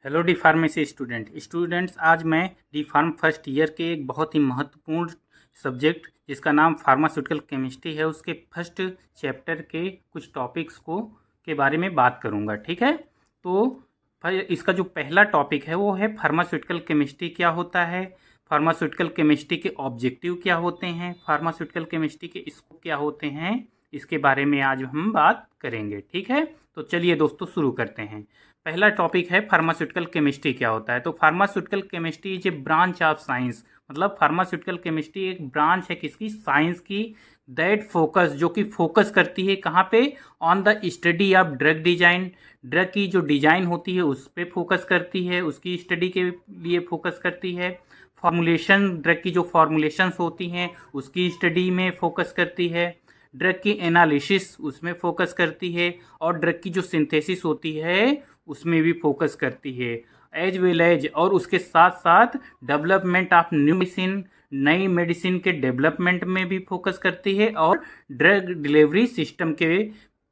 Hello D pharmacy students आज मैं D pharm first year के एक बहुत ही महत्वपूर्ण सब्जेक्ट जिसका नाम फार्मास्यूटिकल केमिस्ट्री है उसके फर्स्ट चैप्टर के कुछ टॉपिक्स के बारे में बात करूंगा। ठीक है, तो इसका जो पहला टॉपिक है वो है फार्मास्यूटिकल केमिस्ट्री क्या होता है, फार्मास्यूटिकल केमिस्ट्री के ऑब्जेक्टिव क्या होते हैं, फार्मास्यूटिकल केमिस्ट्री के स्कोप क्या होते हैं, इसके बारे में आज हम बात करेंगे। ठीक है, तो चलिए दोस्तों शुरू करते हैं। पहला टॉपिक है फार्मास्यूटिकल केमिस्ट्री क्या होता है। तो pharmaceutical chemistry is A branch of science, मतलब फार्मास्यूटिकल केमिस्ट्री एक ब्रांच है किसकी, साइंस की, दैट फोकस जो कि फोकस करती है कहाँ पे, on the study of drug design, drug की जो डिजाइन होती है उस पर फोकस करती है, उसकी स्टडी के लिए फोकस करती है। फॉर्मुलेशन, ड्रग की जो फॉर्मुलेशंस होती हैं उसकी स्टडी में फोकस करती है। ड्रग की एनालिसिस उसमें फोकस करती है और ड्रग की जो सिंथेसिस होती है उसमें भी फोकस करती है। एज वेल एज और उसके साथ साथ डेवलपमेंट ऑफ न्यू मेडिसिन, नई मेडिसिन के डेवलपमेंट में भी फोकस करती है और ड्रग डिलीवरी सिस्टम के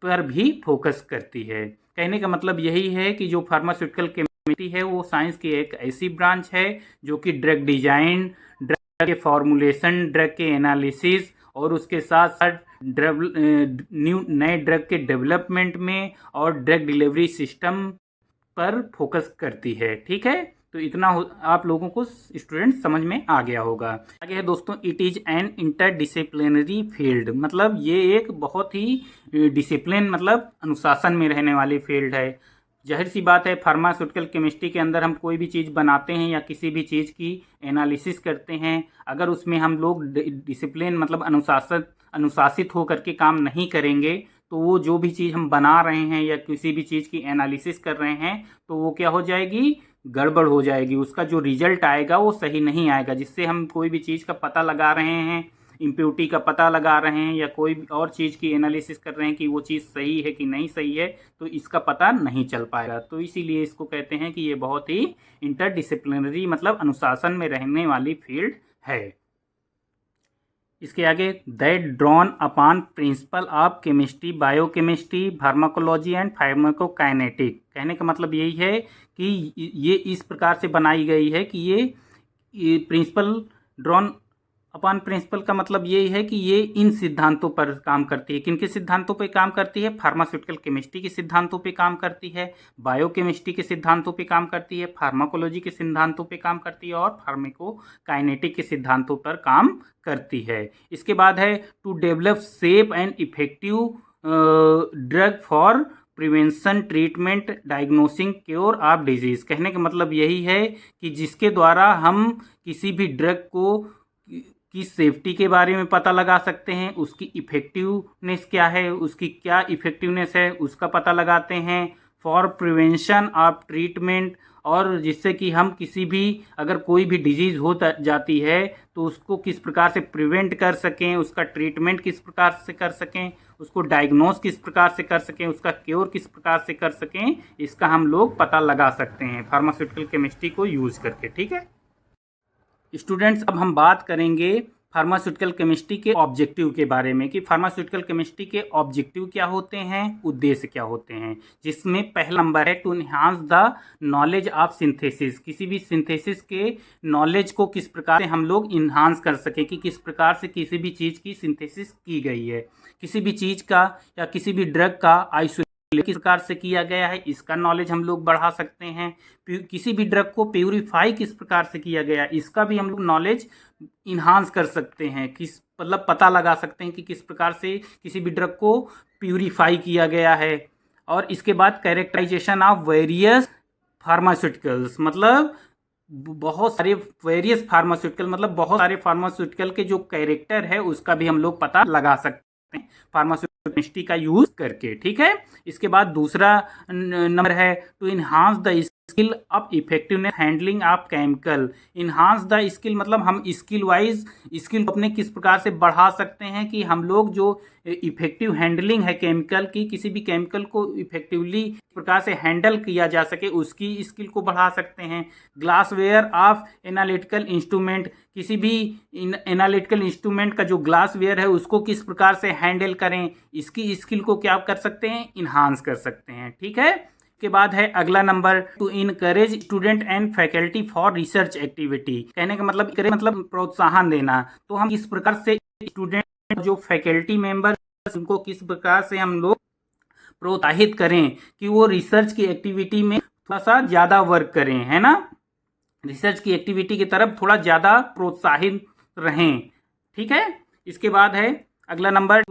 पर भी फोकस करती है। कहने का मतलब यही है कि जो फार्मास्यूटिकल केमिस्ट्री है वो साइंस की एक ऐसी ब्रांच है जो कि ड्रग डिजाइन, ड्रग के फॉर्मुलेशन, ड्रग के एनालिसिस और उसके साथ साथ नए ड्रग के डेवलपमेंट में और ड्रग डिलीवरी सिस्टम पर फोकस करती है। ठीक है, तो इतना आप लोगों को स्टूडेंट समझ में आ गया होगा। आगे है दोस्तों, it is an interdisciplinary field, मतलब ये एक बहुत ही डिसिप्लिन मतलब अनुशासन में रहने वाली फील्ड है। जाहिर सी बात है फार्मास्यूटिकल केमिस्ट्री के अंदर हम कोई भी चीज़ बनाते हैं या किसी भी चीज़ की एनालिसिस करते हैं, अगर उसमें हम लोग डिसिप्लिन मतलब अनुशासित होकर के काम नहीं करेंगे तो वो जो भी चीज़ हम बना रहे हैं या किसी भी चीज़ की एनालिसिस कर रहे हैं तो वो क्या हो जाएगी, गड़बड़ हो जाएगी, उसका जो रिजल्ट आएगा वो सही नहीं आएगा। जिससे हम कोई भी चीज़ का पता लगा रहे हैं, इम्प्योरिटी का पता लगा रहे हैं या कोई और चीज़ की एनालिसिस कर रहे हैं कि वो चीज़ सही है कि नहीं सही है, तो इसका पता नहीं चल पाएगा। तो इसीलिए इसको कहते हैं कि ये बहुत ही इंटरडिसिप्लिनरी मतलब अनुशासन में रहने वाली फील्ड है। इसके आगे, that drawn upon principle of chemistry, biochemistry, pharmacology and pharmacokinetic. कहने का मतलब यही है कि ये इस प्रकार से बनाई गई है कि ये प्रिंसिपल, ड्रॉन अपॉन प्रिंसिपल का मतलब यही है कि ये इन सिद्धांतों पर काम करती है। किन के सिद्धांतों पर काम करती है, फार्मास्यूटिकल केमिस्ट्री के सिद्धांतों पे काम करती है, बायोकेमिस्ट्री के सिद्धांतों पे काम करती है, फार्माकोलॉजी के सिद्धांतों पे काम करती है और फार्माकोकाइनेटिक के सिद्धांतों पर काम करती है। इसके बाद है to develop safe and effective drug for prevention, treatment, diagnosing, cure of disease. कहने का मतलब यही है कि जिसके द्वारा हम किसी भी ड्रग की सेफ्टी के बारे में पता लगा सकते हैं, उसकी इफ़ेक्टिवनेस क्या है, उसकी क्या इफ़ेक्टिवनेस है उसका पता लगाते हैं, फॉर प्रिवेंशन ऑफ ट्रीटमेंट, और जिससे कि हम किसी भी अगर कोई भी डिजीज़ हो जाती है तो उसको किस प्रकार से प्रिवेंट कर सकें, उसका ट्रीटमेंट किस प्रकार से कर सकें, उसको डायग्नोस किस प्रकार से कर सकें, उसका क्योर किस प्रकार से कर सकें, इसका हम लोग पता लगा सकते हैं फार्मास्यूटिकल केमिस्ट्री को यूज़ करके। ठीक है स्टूडेंट्स, अब हम बात करेंगे फार्मास्यूटिकल केमिस्ट्री के ऑब्जेक्टिव के बारे में कि फार्मास्यूटिकल केमिस्ट्री के ऑब्जेक्टिव क्या होते हैं, उद्देश्य क्या होते हैं। जिसमें पहला नंबर है to enhance the knowledge of synthesis, किसी भी सिंथेसिस के नॉलेज को किस प्रकार से हम लोग इन्हांस कर सकें कि किस प्रकार से किसी भी चीज़ की सिंथेसिस की गई है, किसी भी चीज़ का या किसी भी ड्रग का किस प्रकार से किया गया है, इसका नॉलेज हम लोग बढ़ा सकते हैं। किसी भी ड्रग को प्यूरिफाई किस प्रकार से किया गया, इसका भी हम लोग नॉलेज इन्हांस कर सकते हैं, किस मतलब पता लगा सकते हैं कि किस प्रकार से किसी भी ड्रग को प्यूरिफाई किया गया है। और इसके बाद कैरेक्टराइजेशन ऑफ वेरियस फार्मास्यूटिकल्स, मतलब बहुत सारे वेरियस फार्मास्यूटिकल मतलब बहुत सारे फार्मास्यूटिकल के जो कैरेक्टर है उसका भी हम लोग पता लगा सकते हैं फार्मास्यूटिकल केमिस्ट्री का यूज करके। ठीक है, इसके बाद दूसरा नंबर है to enhance the skill of effectiveness handling of chemical. Enhance the skill मतलब हम स्किल वाइज स्किल अपने किस प्रकार से बढ़ा सकते हैं कि हम लोग जो इफेक्टिव हैंडलिंग है केमिकल की, किसी भी केमिकल को इफेक्टिवली प्रकार से हैंडल किया जा सके उसकी स्किल को बढ़ा सकते हैं। ग्लासवेयर ऑफ एनालिटिकल इंस्ट्रूमेंट, किसी भी एनालिटिकल इंस्ट्रूमेंट का जो ग्लासवेयर है उसको किस प्रकार से हैंडल करें, इसकी स्किल को क्या कर सकते हैं, इन्हांस कर सकते हैं। ठीक है, के बाद है अगला number, to encourage student and faculty for research activity. कहने का मतलब प्रोत्साहन देना। तो हम इस प्रकार से स्टूडेंट जो फैकल्टी मेंबर उनको किस प्रकार से हम लोग प्रोत्साहित करें कि वो रिसर्च की एक्टिविटी में थोड़ा सा ज़्यादा वर्क करें, है ना, रिसर्च की एक्टिविटी की तरफ थोड़ा ज़्यादा प्रोत्साहित रहें। ठीक है। इसके बाद है अगला number,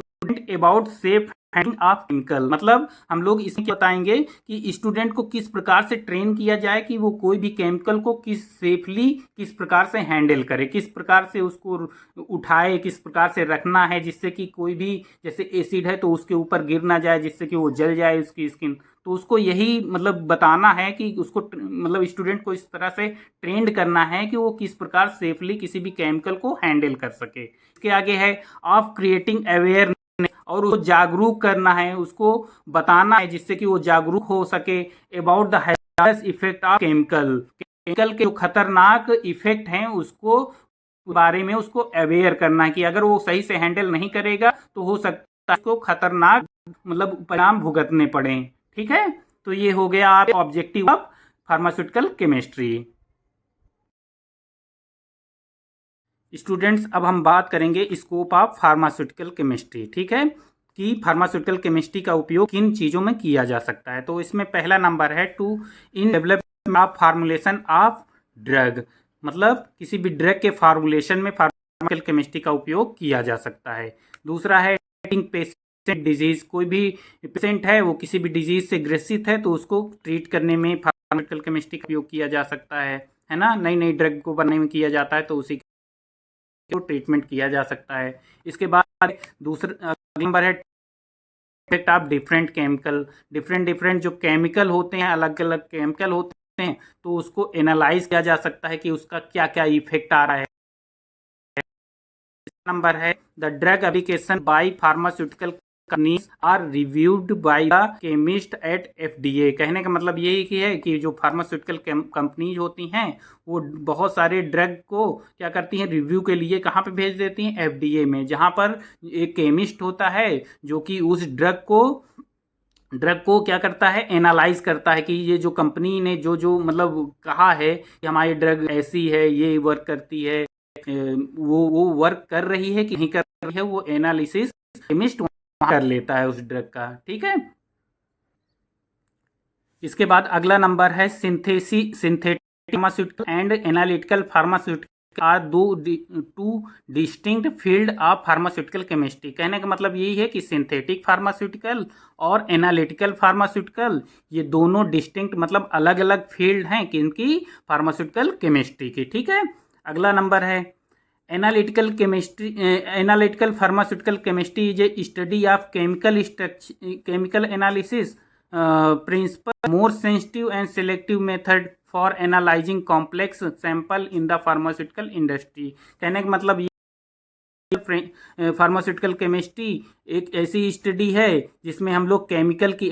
about safe handling of chemical. मतलब हम लोग इसमें क्या बताएंगे कि स्टूडेंट को किस प्रकार से ट्रेन किया जाए कि वो कोई भी केमिकल को किस प्रकार से हैंडल करे, किस प्रकार से उसको उठाए, किस प्रकार से रखना है जिससे कि कोई भी, जैसे एसिड है तो उसके ऊपर गिर ना जाए जिससे कि वो जल जाए उसकी स्किन। तो उसको यही मतलब बताना है कि उसको मतलब स्टूडेंट को इस तरह से ट्रेंड करना है कि वो किस प्रकार सेफली किसी भी केमिकल को हैंडल कर सके। इसके आगे है ऑफ क्रिएटिंग अवेयरनेस, और उसको जागरूक करना है, उसको बताना है जिससे कि वो जागरूक हो सके about the hazardous effect of chemical के जो खतरनाक इफेक्ट हैं उसको बारे में उसको अवेयर करना है कि अगर वो सही से हैंडल नहीं करेगा तो हो सकता है उसको खतरनाक मतलब परिणाम भुगतने पड़े। ठीक है। तो ये हो गया आप objective of pharmaceutical chemistry. Students अब हम बात करेंगे स्कोप ऑफ फार्मास्यूटिकल केमिस्ट्री। ठीक है, कि फार्मास्यूटिकल केमिस्ट्री का उपयोग किन चीज़ों में किया जा सकता है। तो इसमें पहला नंबर है to in development of formulation of drug. मतलब किसी भी ड्रग के फार्मुलेशन में फार्मास्यूटिकल केमिस्ट्री का उपयोग किया जा सकता है। दूसरा है ट्रीटिंग पेशेंट डिजीज। कोई भी पेशेंट है वो किसी भी डिजीज से ग्रसित है तो उसको ट्रीट करने में फार्मास्यूटिकल केमिस्ट्री का उपयोग किया जा सकता है ना। नई नई ड्रग को बनाने में किया जाता है तो उसी को ट्रीटमेंट किया जा सकता है। इसके बाद दूसरा नंबर है effect of different chemical. Different जो केमिकल होते हैं, अलग अलग केमिकल होते हैं, तो उसको एनालाइज किया जा सकता है कि उसका क्या क्या इफेक्ट आ रहा है। नंबर है the drug application by pharmaceutical companies are reviewed by the chemist at FDA. कहने का मतलब यही है कि जो फार्मास्यूटिकल कंपनीज होती हैं वो बहुत सारे ड्रग को क्या करती हैं, रिव्यू के लिए कहाँ पे भेज देती हैं, एफडीए में, जहाँ पर एक केमिस्ट होता है जो कि उस ड्रग को क्या करता है, एनालाइज करता है कि ये जो कंपनी ने जो मतलब कहा है कि हमारी ड्रग ऐसी है, ये वर्क करती है, वो वर्क कर रही है कि नहीं कर रही है, वो एनालिसिस केमिस्ट कर लेता है उस ड्रग का। ठीक है। इसके बाद अगला नंबर है synthetic pharmaceutical and analytical pharmaceutical are two distinct field of pharmaceutical chemistry. कहने का मतलब यही है कि सिंथेटिक फार्मास्यूटिकल और एनालिटिकल फार्मास्यूटिकल ये दोनों डिस्टिंक्ट मतलब अलग अलग फील्ड हैं किनकी, फार्मास्यूटिकल केमिस्ट्री की। ठीक है। अगला नंबर है analytical pharmaceutical chemistry is a study of chemical analysis principle more sensitive and selective method for analysing complex sample in the pharmaceutical industry. कहने का मतलब ये फार्मास्यूटिकल केमिस्ट्री एक ऐसी स्टडी है जिसमें हम लोग केमिकल की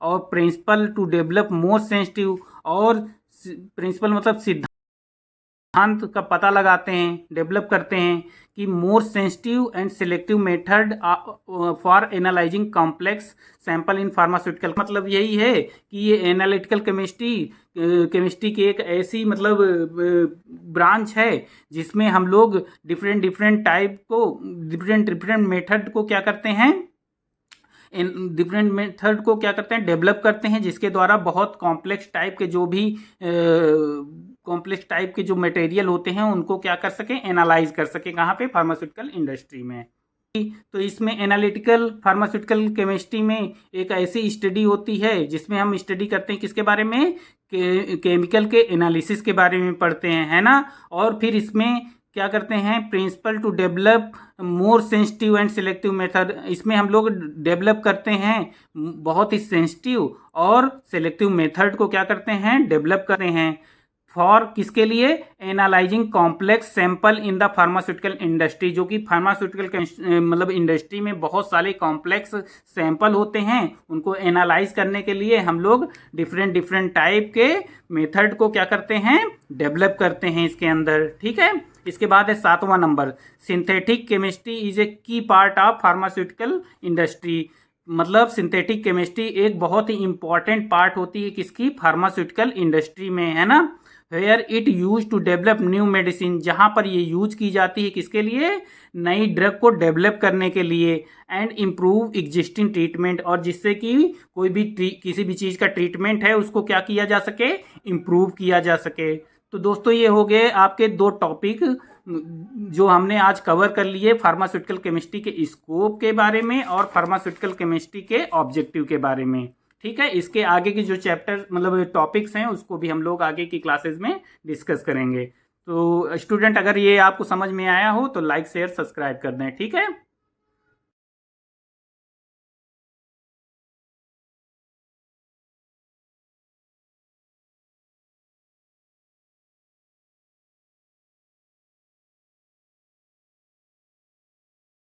और principle to develop more sensitive, और प्रिंसिपल मतलब सिद्धांत का पता लगाते हैं, डेवलप करते हैं कि मोर sensitive and selective method for analysing complex sample in pharmaceutical. मतलब यही है कि ये एनालिटिकल केमिस्ट्री की एक ऐसी मतलब ब्रांच है जिसमें हम लोग डिफरेंट मेथड को क्या करते हैं, डेवलप करते हैं, जिसके द्वारा बहुत कॉम्प्लेक्स टाइप के जो मटेरियल होते हैं उनको क्या कर सके, एनालाइज कर सके, कहाँ पे, फार्मास्यूटिकल इंडस्ट्री में। तो इसमें एनालिटिकल फार्मास्यूटिकल केमिस्ट्री में एक ऐसी स्टडी होती है जिसमें हम स्टडी करते हैं किसके बारे में, केमिकल के एनालिसिस के बारे में पढ़ते हैं, है ना। और फिर इसमें क्या करते हैं, principle to develop more sensitive and selective method. इसमें हम लोग डेवलप करते हैं बहुत ही सेंसिटिव और सिलेक्टिव मेथड को क्या करते हैं, डेवलप करते हैं फॉर किसके लिए, analysing complex sample in the pharmaceutical industry. जो कि फार्मास्यूटिकल मतलब इंडस्ट्री में बहुत सारे कॉम्प्लेक्स सैंपल होते हैं, उनको एनालाइज करने के लिए हम लोग डिफरेंट टाइप के मेथड को क्या करते हैं, डेवलप करते हैं इसके अंदर। ठीक है। इसके बाद है 7वां number, synthetic chemistry is a key part of pharmaceutical industry. मतलब सिंथेटिक केमिस्ट्री एक बहुत ही इम्पॉर्टेंट पार्ट होती है किसकी, फार्मास्यूटिकल इंडस्ट्री में, है ना। Where it use to develop new medicine, जहाँ पर ये यूज की जाती है किसके लिए, नई ड्रग को डेवलप करने के लिए, एंड इम्प्रूव एग्जिस्टिंग ट्रीटमेंट, और जिससे कि कोई भी किसी भी चीज़ का ट्रीटमेंट है उसको क्या किया जा सके, इम्प्रूव किया जा सके। तो दोस्तों ये हो गए आपके दो टॉपिक जो हमने आज कवर कर लिए, फार्मास्यूटिकल केमिस्ट्री के स्कोप के बारे में और फार्मास्यूटिकल केमिस्ट्री के ऑब्जेक्टिव के बारे में। ठीक है, इसके आगे की जो चैप्टर मतलब टॉपिक्स हैं उसको भी हम लोग आगे की क्लासेस में डिस्कस करेंगे। तो स्टूडेंट अगर ये आपको समझ में आया हो तो लाइक शेयर सब्सक्राइब कर दें। ठीक है।